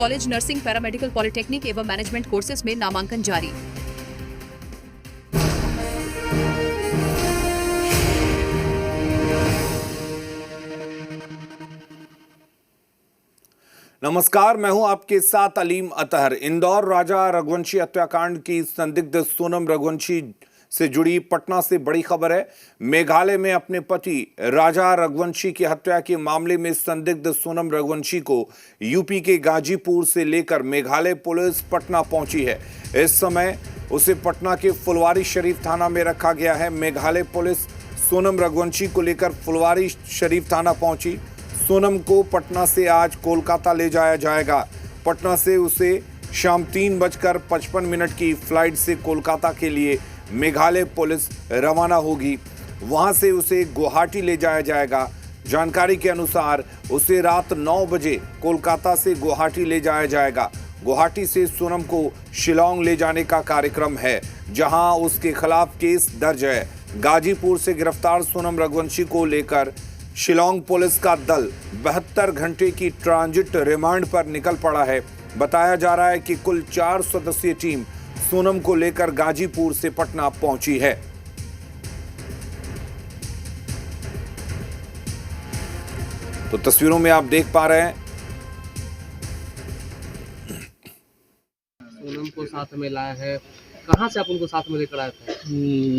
College nursing, paramedical, polytechnic एवं management courses में नामांकन जारी। नमस्कार, मैं हूं आपके साथ अलीम अतहर। इंदौर राजा रघुवंशी हत्याकांड की संदिग्ध सोनम रघुवंशी से जुड़ी पटना से बड़ी खबर है। मेघालय में अपने पति राजा रघुवंशी की हत्या के मामले में संदिग्ध सोनम रघुवंशी को यूपी के गाजीपुर से लेकर मेघालय पुलिस पटना पहुंची है। इस समय उसे पटना के फुलवारी शरीफ थाना में रखा गया है। मेघालय पुलिस सोनम रघुवंशी को लेकर फुलवारी शरीफ थाना पहुंची। सोनम को पटना से आज कोलकाता ले जाया जाएगा। पटना से उसे शाम 3:55 की फ्लाइट से कोलकाता के लिए मेघालय पुलिस रवाना होगी। वहां से उसे गुवाहाटी ले जाया जाएगा। जानकारी के अनुसार उसे रात 9 बजे कोलकाता से गुवाहाटी ले जाया जाएगा। गुवाहाटी से सोनम को शिलांग ले जाने का कार्यक्रम है, जहां उसके खिलाफ केस दर्ज है। गाजीपुर से गिरफ्तार सोनम रघुवंशी को लेकर शिलांग पुलिस का दल 72 घंटे की ट्रांजिट रिमांड पर निकल पड़ा है। बताया जा रहा है कि कुल 4 सदस्यीय टीम सोनम को लेकर गाजीपुर से पटना पहुंची है। तो तस्वीरों में आप देख पा रहे हैं सोनम को साथ में लाया है। कहाँ से आप उनको साथ में लेकर आए थे?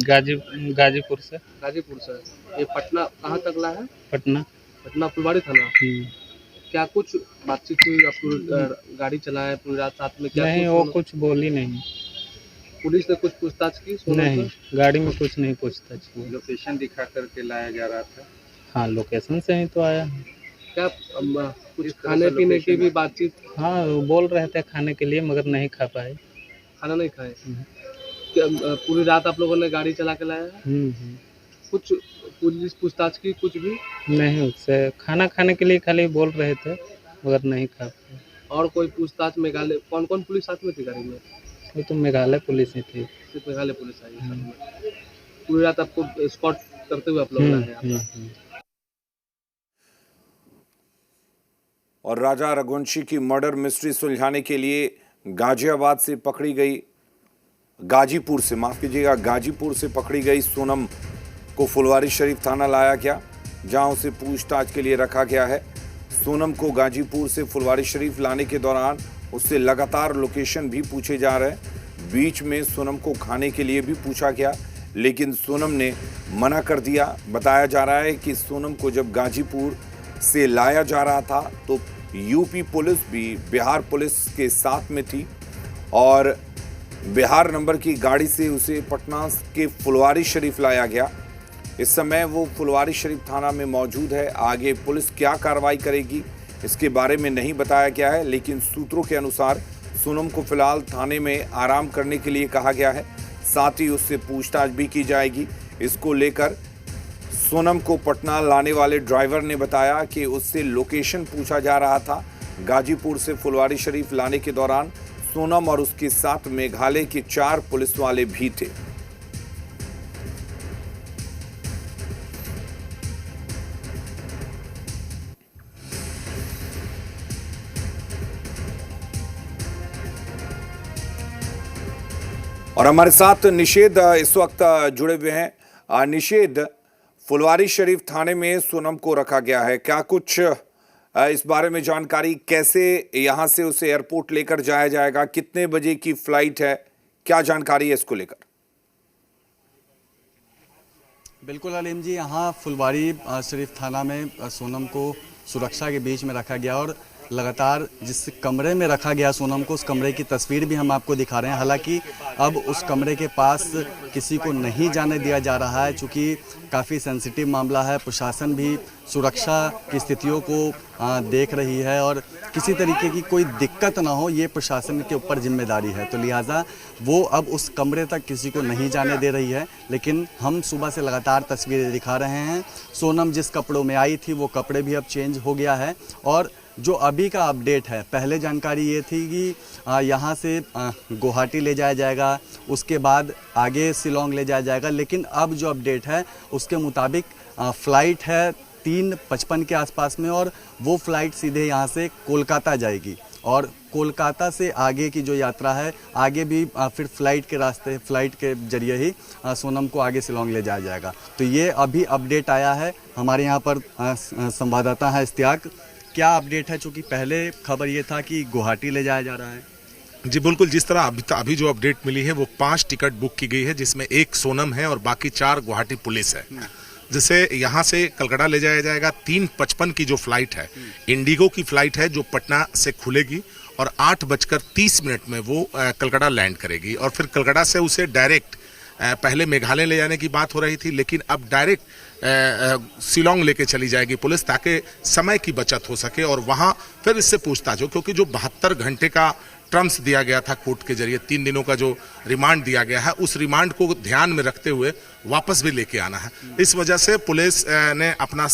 गाजीपुर से। गाजीपुर से। ये पटना कहाँ तक लाया है? पटना फुलवारी थाना। क्या कुछ बातचीत हुई? आप गाड़ी चलाए पूरी रात साथ में? क्या नहीं, वो कुछ बोली नहीं। पुलिस ने कुछ पूछताछ की? नहीं, गाड़ी में कुछ नहीं पूछताछ की। लोकेशन दिखा करके लाया जा रहा था। हाँ, लोकेशन से ही तो आया। क्या कुछ खाने पीने की भी बातचीत? हाँ, वो बोल रहे थे खाने के लिए, मगर नहीं खा पाए। खाना नहीं खाए? पूरी रात आप लोगों ने गाड़ी चला के लाया है? कुछ पुलिस पूछताछ की? कुछ भी नहीं, उससे खाना खाने के लिए खाली बोल रहे थे, मगर नहीं खा पाए। और कोई पूछताछ? मेघालय कौन कौन पुलिस साथ में थी गाड़ी में? वो तो मेघालय पुलिस ही थी। सिर्फ मेघालय पुलिस आई है। पूरी रात आपको स्कॉट करते हुए आप लोग लाए हैं। और राजा रघुवंशी की मर्डर मिस्ट्री सुलझाने के लिए गाजियाबाद से पकड़ी गई गाजीपुर से माफ कीजिएगा गाजीपुर से पकड़ी गई सोनम को फुलवारी शरीफ थाना लाया गया, जहां उसे पूछताछ के लिए रखा गया है। सोनम को गाजीपुर से फुलवारी शरीफ लाने के दौरान उससे लगातार लोकेशन भी पूछे जा रहे हैं। बीच में सोनम को खाने के लिए भी पूछा गया, लेकिन सोनम ने मना कर दिया। बताया जा रहा है कि सोनम को जब गाजीपुर से लाया जा रहा था तो यूपी पुलिस भी बिहार पुलिस के साथ में थी और बिहार नंबर की गाड़ी से उसे पटना के फुलवारी शरीफ लाया गया। इस समय वो फुलवारी शरीफ थाना में मौजूद है। आगे पुलिस क्या कार्रवाई करेगी इसके बारे में नहीं बताया गया है, लेकिन सूत्रों के अनुसार सोनम को फिलहाल थाने में आराम करने के लिए कहा गया है। साथ ही उससे पूछताछ भी की जाएगी। इसको लेकर सोनम को पटना लाने वाले ड्राइवर ने बताया कि उससे लोकेशन पूछा जा रहा था। गाजीपुर से फुलवारी शरीफ लाने के दौरान सोनम और उसके साथ मेघालय के 4 पुलिस वाले भी थे। और हमारे साथ निषेध इस वक्त जुड़े हुए हैं। निषेध, फुलवारी शरीफ थाने में सोनम को रखा गया है, क्या कुछ इस बारे में जानकारी? कैसे यहां से उसे एयरपोर्ट लेकर जाया जाएगा? कितने बजे की फ्लाइट है? क्या जानकारी है इसको लेकर? बिल्कुल अलीम जी, यहाँ फुलवारी शरीफ थाना में सोनम को सुरक्षा के बीच में रखा गया और लगातार जिस कमरे में रखा गया सोनम को, उस कमरे की तस्वीर भी हम आपको दिखा रहे हैं। हालांकि अब उस कमरे के पास किसी को नहीं जाने दिया जा रहा है, चूँकि काफ़ी सेंसिटिव मामला है। प्रशासन भी सुरक्षा की स्थितियों को देख रही है और किसी तरीके की कोई दिक्कत ना हो, ये प्रशासन के ऊपर जिम्मेदारी है। तो लिहाजा वो अब उस कमरे तक किसी को नहीं जाने दे रही है। लेकिन हम सुबह से लगातार तस्वीरें दिखा रहे हैं। सोनम जिस कपड़ों में आई थी वो कपड़े भी अब चेंज हो गया है। और जो अभी का अपडेट है, पहले जानकारी ये थी कि यहाँ से गुवाहाटी ले जाया जाएगा, उसके बाद आगे शिलांग ले जाया जाएगा। लेकिन अब जो अपडेट है उसके मुताबिक फ़्लाइट है 3:55 के आसपास में और वो फ़्लाइट सीधे यहाँ से कोलकाता जाएगी। और कोलकाता से आगे की जो यात्रा है आगे भी फिर फ्लाइट के रास्ते फ्लाइट के जरिए ही सोनम को आगे शिलोंग ले जाया जाएगा। तो ये अभी अपडेट आया है हमारे यहाँ पर संवाददाता है इश्तियाक, क्या अपडेट है? चूँकि पहले खबर ये था कि गुवाहाटी ले जाया जा रहा है। जी बिल्कुल, जिस तरह अभी जो अपडेट मिली है वो 5 टिकट बुक की गई है, जिसमें 1 सोनम है और बाकी 4 गुवाहाटी पुलिस है, जिसे यहाँ से कलकत्ता ले जाया जाएगा। 3:55 की जो फ्लाइट है, इंडिगो की फ्लाइट है जो पटना से खुलेगी और 8:30 में वो कलकत्ता लैंड करेगी और फिर कलकत्ता से उसे डायरेक्ट पहले मेघालय ले जाने की बात हो रही थी, लेकिन अब डायरेक्ट शिलोंग लेके चली जाएगी पुलिस, ताकि समय की बचत हो सके और वहाँ फिर इससे पूछताछ हो, क्योंकि जो 72 घंटे का टर्म्स दिया गया था कोर्ट के जरिए, 3 दिनों का जो रिमांड दिया गया है, उस रिमांड को ध्यान में रखते हुए वापस भी लेके आना है। इस वजह से पुलिस ने अपना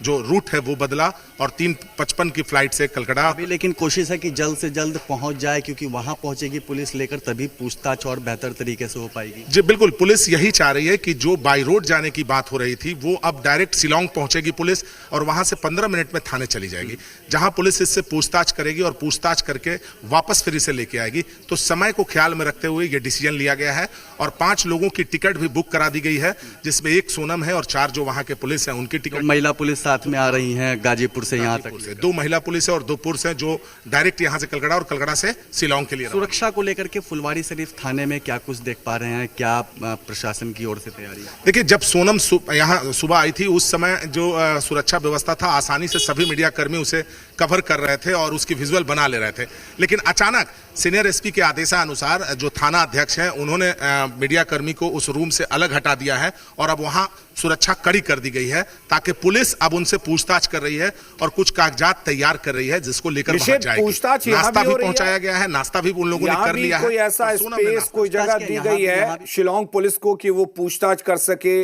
जो रूट है वो बदला और 3:55 की फ्लाइट से कलकत्ता अभी लेकिन कोशिश है कि जल्द से जल्द पहुंच जाए, क्योंकि वहां पहुंचेगी पुलिस लेकर तभी पूछताछ और बेहतर तरीके से हो पाएगी। जी बिल्कुल, पुलिस यही चाह रही है कि जो बाई रोड जाने की बात हो रही थी वो अब डायरेक्ट शिलोंग पहुंचेगी पुलिस और वहां से 15 मिनट में थाने चली जाएगी, जहां पुलिस इससे पूछताछ करेगी और पूछताछ करके वापस फिर इसे लेके आएगी। तो समय को ख्याल में रखते हुए ये डिसीजन लिया गया है और 5 लोगों की टिकट भी बुक करा दी गई है, जिसमें 1 सोनम है और 4 जो वहां के पुलिस है उनकी टिकट। महिला पुलिस साथ में आ रही हैं गाजीपुर से यहाँ तक, 2 महिला पुलिस है और 2 पुरुष है जो डायरेक्ट यहाँ से कलकत्ता और कलकत्ता से शिलोंग के लिए। सुरक्षा को लेकर के फुलवारी शरीफ थाने में क्या कुछ देख पा रहे हैं, क्या प्रशासन की ओर से तैयारी है? देखिए, जब सोनम यहाँ सुबह आई थी उस समय जो सुरक्षा व्यवस्था था, आसानी से सभी मीडिया कर्मी उसे कवर कर रहे थे और उसकी विजुअल बना ले रहे थे, लेकिन अचानक सीनियर एसपी के आदेशानुसार जो थाना अध्यक्ष हैं उन्होंने मीडिया कर्मी को उस रूम से अलग हटा दिया है और अब वहां सुरक्षा कड़ी कर दी गई है, ताकि पुलिस अब उनसे पूछताछ कर रही है और कुछ कागजात तैयार कर रही है, जिसको लेकर वहां जाएगी। नाश्ता भी पहुंचाया गया है, नाश्ता भी उन लोगों ने कर लिया है। कोई ऐसा स्पेस, कोई जगह दी गई है शिलोंग पुलिस को कि वो पूछताछ कर सके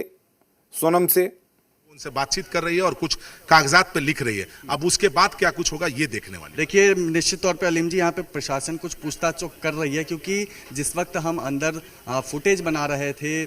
सोनम से? उनसे बातचीत कर रही है और कुछ कागजात पे लिख रही है। अब उसके बाद क्या कुछ होगा ये देखने वाले। देखिए, निश्चित तौर पे अलीम जी, यहाँ पे प्रशासन कुछ पूछताछ कर रही है, क्योंकि जिस वक्त हम अंदर फुटेज बना रहे थे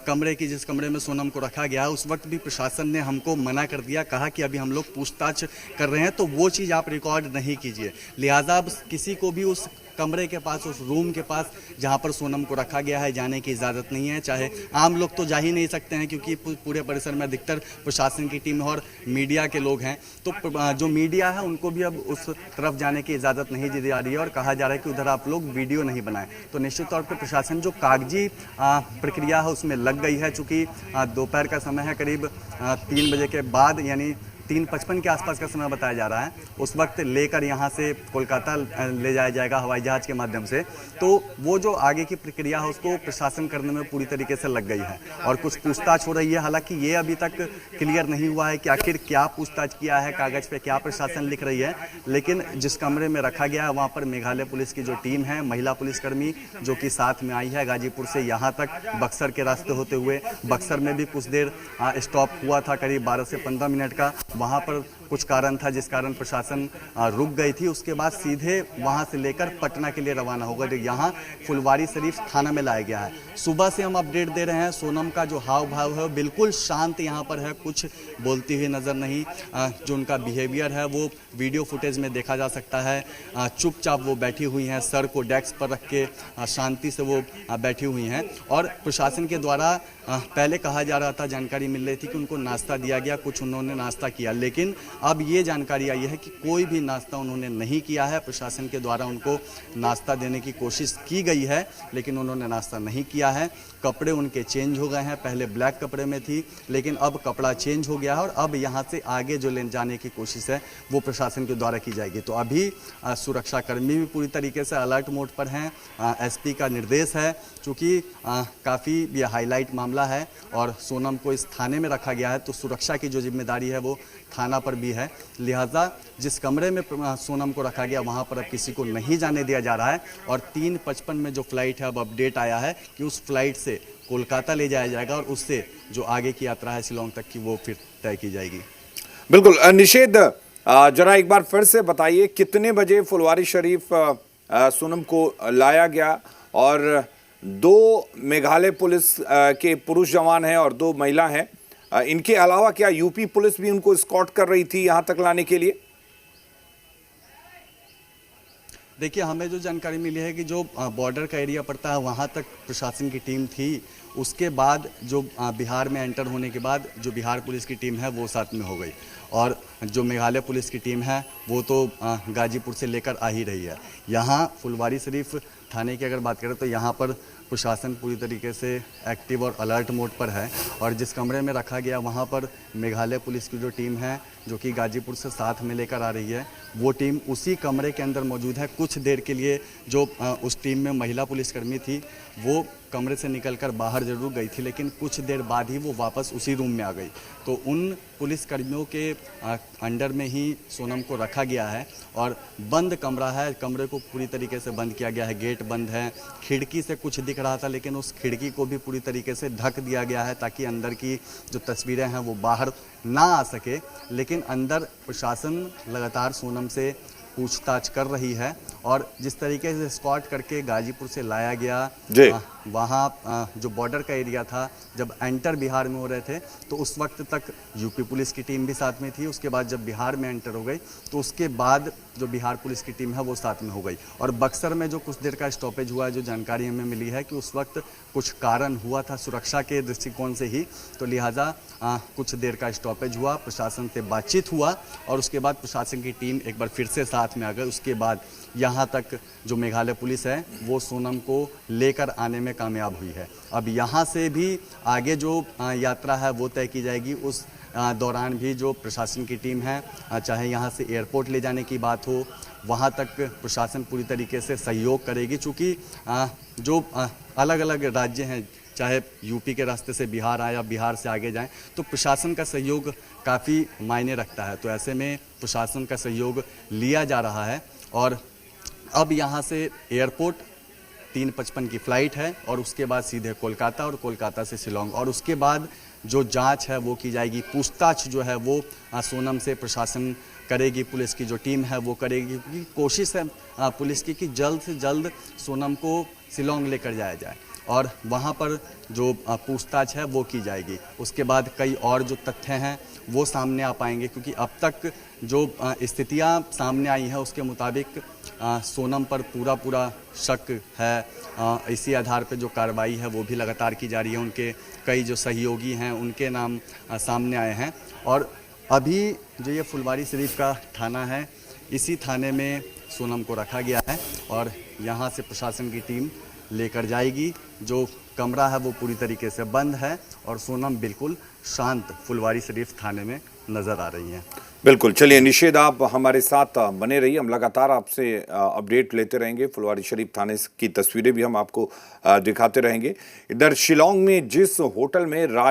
कमरे की, जिस कमरे में सोनम को रखा गया, उस वक्त भी प्रशासन ने हमको मना कर दिया, कहा कि अभी हम लोग पूछताछ कर रहे हैं, तो वो चीज़ आप रिकॉर्ड नहीं कीजिए। लिहाजा अब किसी को भी उस कमरे के पास, उस रूम के पास जहां पर सोनम को रखा गया है, जाने की इजाज़त नहीं है। चाहे आम लोग तो जा ही नहीं सकते हैं, क्योंकि पूरे परिसर में अधिकतर प्रशासन की टीम और मीडिया के लोग हैं, तो जो मीडिया है उनको भी अब उस तरफ जाने की इजाज़त नहीं दी जा रही है और कहा जा रहा है कि उधर आप लोग वीडियो नहीं बनाएं। तो निश्चित तौर पर प्रशासन जो कागजी प्रक्रिया है उसमें लग गई है, चूँकि दोपहर का समय है, करीब 3 बजे के बाद, यानी 3:55 के आसपास का समय बताया जा रहा है, उस वक्त लेकर यहाँ से कोलकाता ले जाया जाएगा हवाई जहाज़ के माध्यम से। तो वो जो आगे की प्रक्रिया है उसको प्रशासन करने में पूरी तरीके से लग गई है और कुछ पूछताछ हो रही है। हालांकि ये अभी तक क्लियर नहीं हुआ है कि आखिर क्या पूछताछ किया है, कागज़ पे क्या प्रशासन लिख रही है, लेकिन जिस कमरे में रखा गया है वहाँ पर मेघालय पुलिस की जो टीम है, महिला पुलिसकर्मी जो कि साथ में आई है गाजीपुर से यहाँ तक बक्सर के रास्ते होते हुए, बक्सर में भी कुछ देर स्टॉप हुआ था, करीब 12 से 15 मिनट का। वहाँ पर कुछ कारण था जिस कारण प्रशासन रुक गई थी। उसके बाद सीधे वहाँ से लेकर पटना के लिए रवाना होगा, जो यहाँ फुलवारी शरीफ थाना में लाया गया है। सुबह से हम अपडेट दे रहे हैं, सोनम का जो हाव भाव है बिल्कुल शांत यहाँ पर है, कुछ बोलती हुई नज़र नहीं। जो उनका बिहेवियर है वो वीडियो फुटेज में देखा जा सकता है। चुपचाप वो बैठी हुई हैं, सर को डेस्क पर रख के शांति से वो बैठी हुई हैं। और प्रशासन के द्वारा पहले कहा जा रहा था, जानकारी मिल रही थी कि उनको नाश्ता दिया गया, कुछ उन्होंने नाश्ता किया, लेकिन अब ये जानकारी आई है कि कोई भी नाश्ता उन्होंने नहीं किया है। प्रशासन के द्वारा उनको नाश्ता देने की कोशिश की गई है, लेकिन उन्होंने नाश्ता नहीं किया है। कपड़े उनके चेंज हो गए हैं, पहले ब्लैक कपड़े में थी, लेकिन अब कपड़ा चेंज हो गया है और अब यहाँ से आगे जो ले जाने की कोशिश है वो प्रशासन के द्वारा की जाएगी। तो अभी सुरक्षाकर्मी भी पूरी तरीके से अलर्ट मोड पर हैं। एसपी का निर्देश है, चूँकि काफ़ी ये हाईलाइट मामला है और सोनम को इस थाने में रखा गया है, तो सुरक्षा की जो जिम्मेदारी है वो थाना पर भी है। लिहाजा जिस कमरे में सोनम को रखा गया वहाँ पर अब किसी को नहीं जाने दिया जा रहा है। और 3:55 में जो फ्लाइट है, अब अपडेट आया है कि उस फ्लाइट से कोलकाता ले जाया जाएगा और उससे जो आगे की यात्रा है शिलोंग तक की वो फिर तय की जाएगी। बिल्कुल निषेध, जरा एक बार फिर से बताइए कितने बजे फुलवारी शरीफ सोनम को लाया गया और 2 मेघालय पुलिस के पुरुष जवान हैं और 2 महिला हैं, इनके अलावा क्या यूपी पुलिस भी उनको स्कॉट कर रही थी यहां तक लाने के लिए? देखिए, हमें जो जानकारी मिली है कि जो बॉर्डर का एरिया पड़ता है वहाँ तक प्रशासन की टीम थी। उसके बाद जो बिहार में एंटर होने के बाद जो बिहार पुलिस की टीम है वो साथ में हो गई, और जो मेघालय पुलिस की टीम है वो तो गाजीपुर से लेकर आ ही रही है। यहाँ फुलवारी शरीफ थाने की अगर बात करें तो यहाँ पर प्रशासन पूरी तरीके से एक्टिव और अलर्ट मोड पर है, और जिस कमरे में रखा गया वहाँ पर मेघालय पुलिस की जो टीम है जो कि गाजीपुर से साथ में लेकर आ रही है, वो टीम उसी कमरे के अंदर मौजूद है। कुछ देर के लिए जो उस टीम में महिला पुलिसकर्मी थी वो कमरे से निकलकर बाहर जरूर गई थी, लेकिन कुछ देर बाद ही वो वापस उसी रूम में आ गई। तो उन पुलिसकर्मियों के अंडर में ही सोनम को रखा गया है, और बंद कमरा है, कमरे को पूरी तरीके से बंद किया गया है, गेट बंद है। खिड़की से कुछ दिख रहा था लेकिन उस खिड़की को भी पूरी तरीके से ढक दिया गया है ताकि अंदर की जो तस्वीरें हैं वो बाहर ना आ सके। लेकिन अंदर प्रशासन लगातार सोनम से पूछताछ कर रही है, और जिस तरीके से स्कॉट करके गाजीपुर से लाया गया वहाँ जो बॉर्डर का एरिया था, जब एंटर बिहार में हो रहे थे तो उस वक्त तक यूपी पुलिस की टीम भी साथ में थी। उसके बाद जब बिहार में एंटर हो गई तो उसके बाद जो बिहार पुलिस की टीम है वो साथ में हो गई। और बक्सर में जो कुछ देर का स्टॉपेज हुआ है, जो जानकारी हमें मिली है कि उस वक्त कुछ कारण हुआ था सुरक्षा के दृष्टिकोण से ही, तो लिहाजा कुछ देर का स्टॉपेज हुआ, प्रशासन से बातचीत हुआ, और उसके बाद प्रशासन की टीम एक बार फिर से साथ में आ गई। उसके बाद यहाँ तक जो मेघालय पुलिस है वो सोनम को लेकर आने में कामयाब हुई है। अब यहाँ से भी आगे जो यात्रा है वो तय की जाएगी। उस दौरान भी जो प्रशासन की टीम है, चाहे यहाँ से एयरपोर्ट ले जाने की बात हो, वहाँ तक प्रशासन पूरी तरीके से सहयोग करेगी। चूँकि जो अलग अलग राज्य हैं, चाहे यूपी के रास्ते से बिहार आए या बिहार से आगे जाएं, तो प्रशासन का सहयोग काफ़ी मायने रखता है। तो ऐसे में प्रशासन का सहयोग लिया जा रहा है, और अब यहाँ से एयरपोर्ट 3:55 की फ़्लाइट है, और उसके बाद सीधे कोलकाता, और कोलकाता से शिलोंग, और उसके बाद जो जांच है वो की जाएगी। पूछताछ जो है वो सोनम से प्रशासन करेगी, पुलिस की जो टीम है वो करेगी, क्योंकि कोशिश है पुलिस की कि जल्द से जल्द सोनम को शिलोंग लेकर जाया जाए, और वहाँ पर जो पूछताछ है वो की जाएगी। उसके बाद कई और जो तथ्य हैं वो सामने आ पाएंगे, क्योंकि अब तक जो स्थितियाँ सामने आई हैं उसके मुताबिक सोनम पर पूरा शक है। इसी आधार पर जो कार्रवाई है वो भी लगातार की जा रही है। उनके कई जो सहयोगी हैं उनके नाम सामने आए हैं, और अभी जो ये फुलवारी शरीफ का थाना है, इसी थाने में सोनम को रखा गया है, और यहाँ से प्रशासन की टीम लेकर जाएगी। जो कमरा है वो पूरी तरीके से बंद है, और सोनम बिल्कुल शांत फुलवारी शरीफ थाने में नज़र आ रही हैं। बिल्कुल, चलिए निषेध, आप हमारे साथ बने रहिए, हम लगातार आपसे अपडेट लेते रहेंगे। फुलवारी शरीफ थाने की तस्वीरें भी हम आपको दिखाते रहेंगे। इधर शिलोंग में जिस होटल में राज